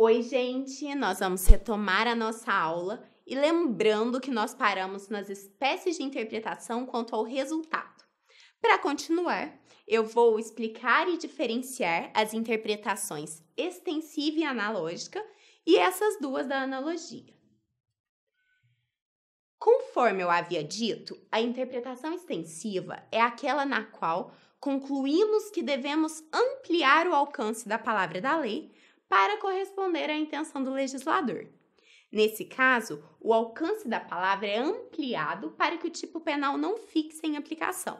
Oi, gente! Nós vamos retomar a nossa aula e lembrando que nós paramos nas espécies de interpretação quanto ao resultado. Para continuar, eu vou explicar e diferenciar as interpretações extensiva e analógica e essas duas da analogia. Conforme eu havia dito, a interpretação extensiva é aquela na qual concluímos que devemos ampliar o alcance da palavra da lei para corresponder à intenção do legislador. Nesse caso, o alcance da palavra é ampliado para que o tipo penal não fique sem aplicação.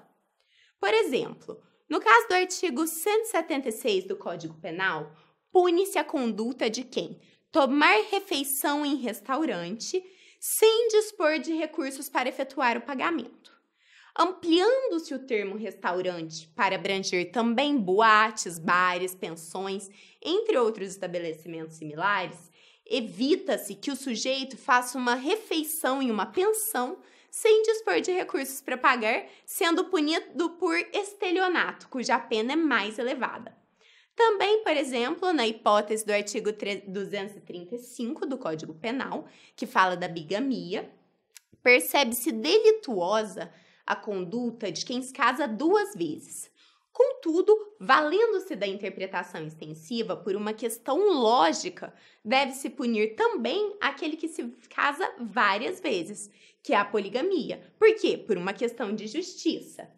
Por exemplo, no caso do artigo 176 do Código Penal, pune-se a conduta de quem tomar refeição em restaurante sem dispor de recursos para efetuar o pagamento. Ampliando-se o termo restaurante para abranger também boates, bares, pensões, entre outros estabelecimentos similares, evita-se que o sujeito faça uma refeição em uma pensão sem dispor de recursos para pagar, sendo punido por estelionato, cuja pena é mais elevada. Também, por exemplo, na hipótese do artigo 235 do Código Penal, que fala da bigamia, percebe-se delituosa a conduta de quem se casa duas vezes. Contudo, valendo-se da interpretação extensiva por uma questão lógica, deve-se punir também aquele que se casa várias vezes, que é a poligamia. Por quê? Por uma questão de justiça.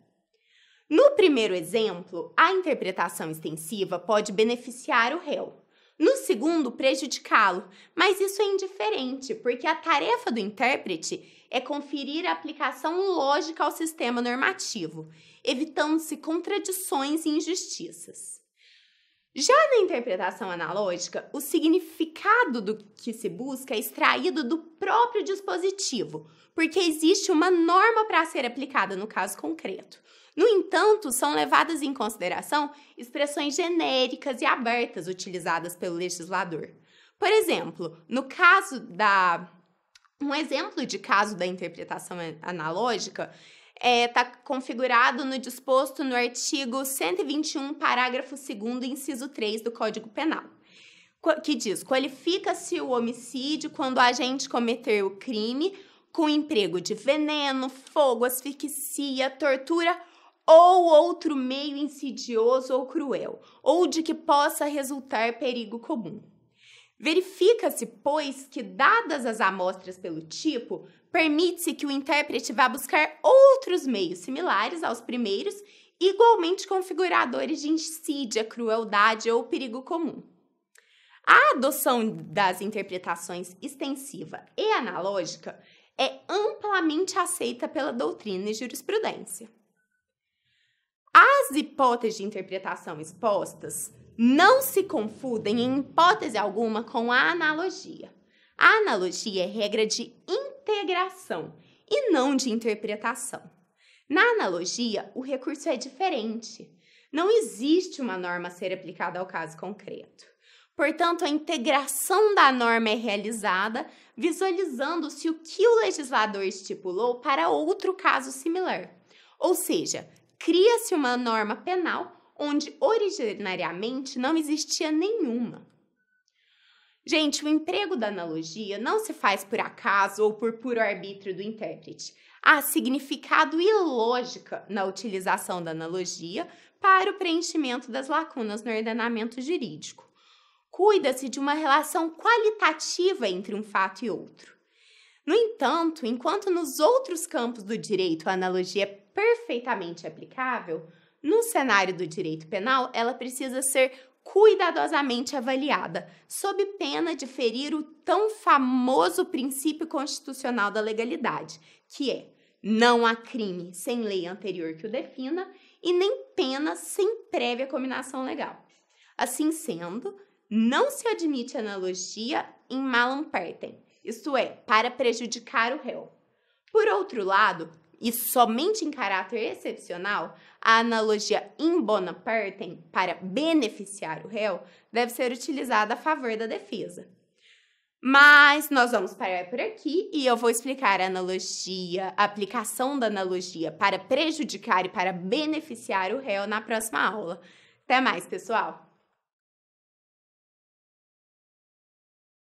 No primeiro exemplo, a interpretação extensiva pode beneficiar o réu. No segundo, prejudicá-lo, mas isso é indiferente, porque a tarefa do intérprete é conferir a aplicação lógica ao sistema normativo, evitando-se contradições e injustiças. Já na interpretação analógica, o significado do que se busca é extraído do próprio dispositivo, porque existe uma norma para ser aplicada no caso concreto. No entanto, são levadas em consideração expressões genéricas e abertas utilizadas pelo legislador. Por exemplo, um exemplo de caso da interpretação analógica está configurado no disposto no artigo 121, parágrafo 2º, inciso 3 do Código Penal, que diz: qualifica-se o homicídio quando o agente cometer o crime com emprego de veneno, fogo, asfixia, tortura ou outro meio insidioso ou cruel, ou de que possa resultar perigo comum. Verifica-se, pois, que, dadas as amostras pelo tipo, permite-se que o intérprete vá buscar outros meios similares aos primeiros, igualmente configuradores de insídia, crueldade ou perigo comum. A adoção das interpretações extensiva e analógica é amplamente aceita pela doutrina e jurisprudência. As hipóteses de interpretação expostas não se confundem em hipótese alguma com a analogia. A analogia é regra de integração e não de interpretação. Na analogia, o recurso é diferente. Não existe uma norma a ser aplicada ao caso concreto. Portanto, a integração da norma é realizada visualizando-se o que o legislador estipulou para outro caso similar. Ou seja, cria-se uma norma penal onde originariamente não existia nenhuma. Gente, o emprego da analogia não se faz por acaso ou por puro arbítrio do intérprete. Há significado e lógica na utilização da analogia para o preenchimento das lacunas no ordenamento jurídico. Cuida-se de uma relação qualitativa entre um fato e outro. No entanto, enquanto nos outros campos do direito a analogia é perfeitamente aplicável, no cenário do direito penal, ela precisa ser cuidadosamente avaliada, sob pena de ferir o tão famoso princípio constitucional da legalidade, que é: não há crime sem lei anterior que o defina e nem pena sem prévia cominação legal. Assim sendo, não se admite analogia in malum partem, isto é, para prejudicar o réu. Por outro lado, e somente em caráter excepcional, a analogia in bona partem, para beneficiar o réu, deve ser utilizada a favor da defesa. Mas nós vamos parar por aqui e eu vou explicar a analogia, a aplicação da analogia para prejudicar e para beneficiar o réu na próxima aula. Até mais, pessoal!